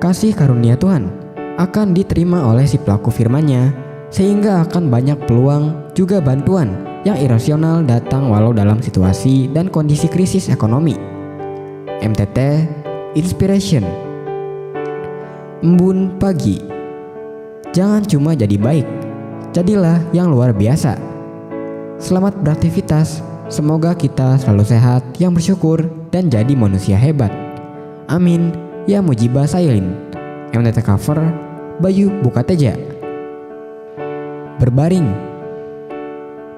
kasih karunia Tuhan akan diterima oleh si pelaku firman-Nya, sehingga akan banyak peluang juga bantuan yang irasional datang walau dalam situasi dan kondisi krisis ekonomi. MTT Inspiration. Embun pagi. Jangan cuma jadi baik, jadilah yang luar biasa. Selamat beraktivitas, semoga kita selalu sehat, yang bersyukur, dan jadi manusia hebat. Amin, ya Mujibah Sailin. MTT Cover, Bayu Bukateja. Berbaring.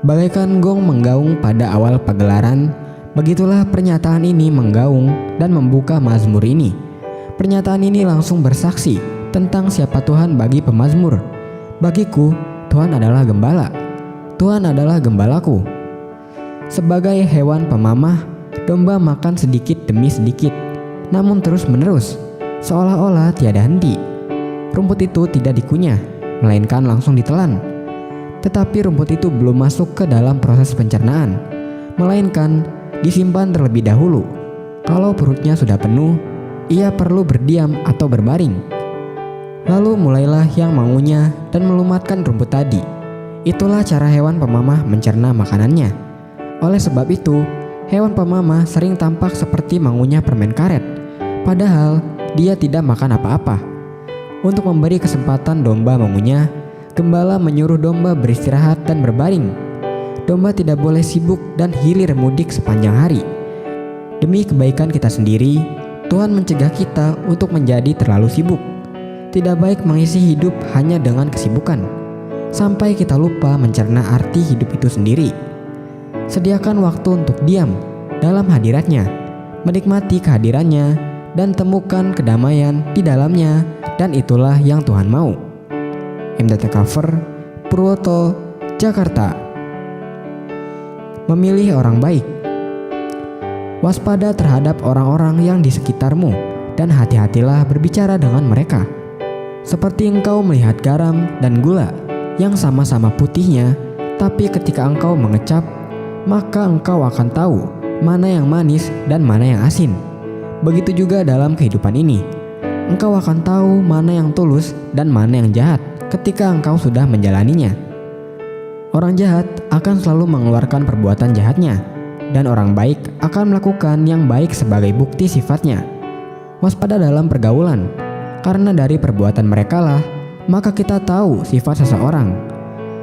Bagaikan gong menggaung pada awal pagelaran, begitulah pernyataan ini menggaung dan membuka mazmur ini. Pernyataan ini langsung bersaksi tentang siapa Tuhan bagi pemazmur. Bagiku, Tuhan adalah gembala. Tuhan adalah gembalaku. Sebagai hewan pemamah, domba makan sedikit demi sedikit, namun terus-menerus, seolah-olah tiada henti. Rumput itu tidak dikunyah, melainkan langsung ditelan. Tetapi rumput itu belum masuk ke dalam proses pencernaan, melainkan disimpan terlebih dahulu. Kalau perutnya sudah penuh, ia perlu berdiam atau berbaring. Lalu mulailah yang mengunyah dan melumatkan rumput tadi. Itulah cara hewan pemamah mencerna makanannya. Oleh sebab itu, hewan pemamah sering tampak seperti mengunyah permen karet, padahal dia tidak makan apa-apa. Untuk memberi kesempatan domba mengunyah, gembala menyuruh domba beristirahat dan berbaring. Domba tidak boleh sibuk dan hilir mudik sepanjang hari. Demi kebaikan kita sendiri, Tuhan mencegah kita untuk menjadi terlalu sibuk. Tidak baik mengisi hidup hanya dengan kesibukan, sampai kita lupa mencerna arti hidup itu sendiri. Sediakan waktu untuk diam dalam hadiratnya, menikmati kehadirannya, dan temukan kedamaian di dalamnya, dan itulah yang Tuhan mau. MTT Cover, Purwoto, Jakarta. Memilih orang baik. Waspada terhadap orang-orang yang di sekitarmu, dan hati-hatilah berbicara dengan mereka. Seperti engkau melihat garam dan gula yang sama-sama putihnya, tapi ketika engkau mengecap, maka engkau akan tahu mana yang manis dan mana yang asin. Begitu juga dalam kehidupan ini, engkau akan tahu mana yang tulus dan mana yang jahat ketika engkau sudah menjalaninya. Orang jahat akan selalu mengeluarkan perbuatan jahatnya, dan orang baik akan melakukan yang baik sebagai bukti sifatnya. Waspada dalam pergaulan, karena dari perbuatan merekalah maka kita tahu sifat seseorang.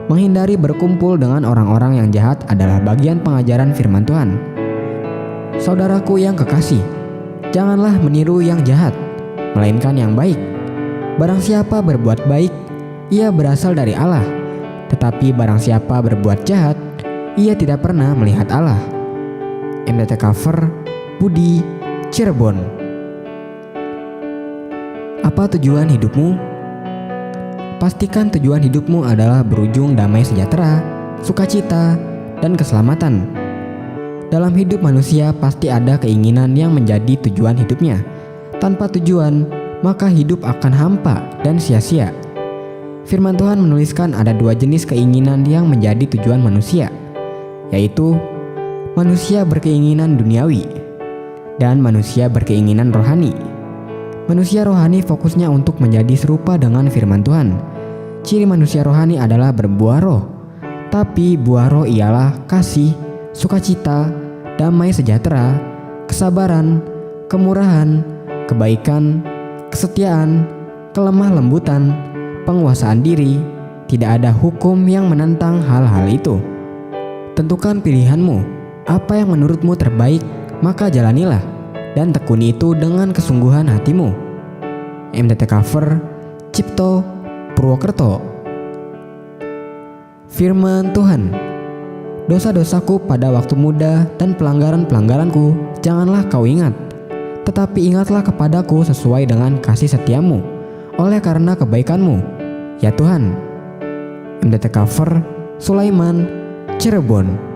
Menghindari berkumpul dengan orang-orang yang jahat adalah bagian pengajaran firman Tuhan. Saudaraku yang kekasih, janganlah meniru yang jahat, melainkan yang baik. Barang siapa berbuat baik, ia berasal dari Allah. Tetapi barang siapa berbuat jahat, ia tidak pernah melihat Allah. MTT Cover, Budi, Cirebon. Apa tujuan hidupmu? Pastikan tujuan hidupmu adalah berujung damai sejahtera, sukacita, dan keselamatan. Dalam hidup manusia pasti ada keinginan yang menjadi tujuan hidupnya. Tanpa tujuan, maka hidup akan hampa dan sia-sia. Firman Tuhan menuliskan ada dua jenis keinginan yang menjadi tujuan manusia, yaitu manusia berkeinginan duniawi dan manusia berkeinginan rohani. Manusia rohani fokusnya untuk menjadi serupa dengan firman Tuhan. Ciri manusia rohani adalah berbuah roh. Tapi buah roh ialah kasih, sukacita, damai sejahtera, kesabaran, kemurahan, kebaikan, kesetiaan, kelemah lembutan, penguasaan diri. Tidak ada hukum yang menentang hal-hal itu. Tentukan pilihanmu. Apa yang menurutmu terbaik, maka jalanilah, dan tekuni itu dengan kesungguhan hatimu. MTT Cover, Cipto, Purwokerto. Firman Tuhan. Dosa-dosaku pada waktu muda dan pelanggaran-pelanggaranku janganlah kau ingat, tetapi ingatlah kepadaku sesuai dengan kasih setiamu, oleh karena kebaikanmu, ya Tuhan. MTT Cover, Sulaiman, Cirebon.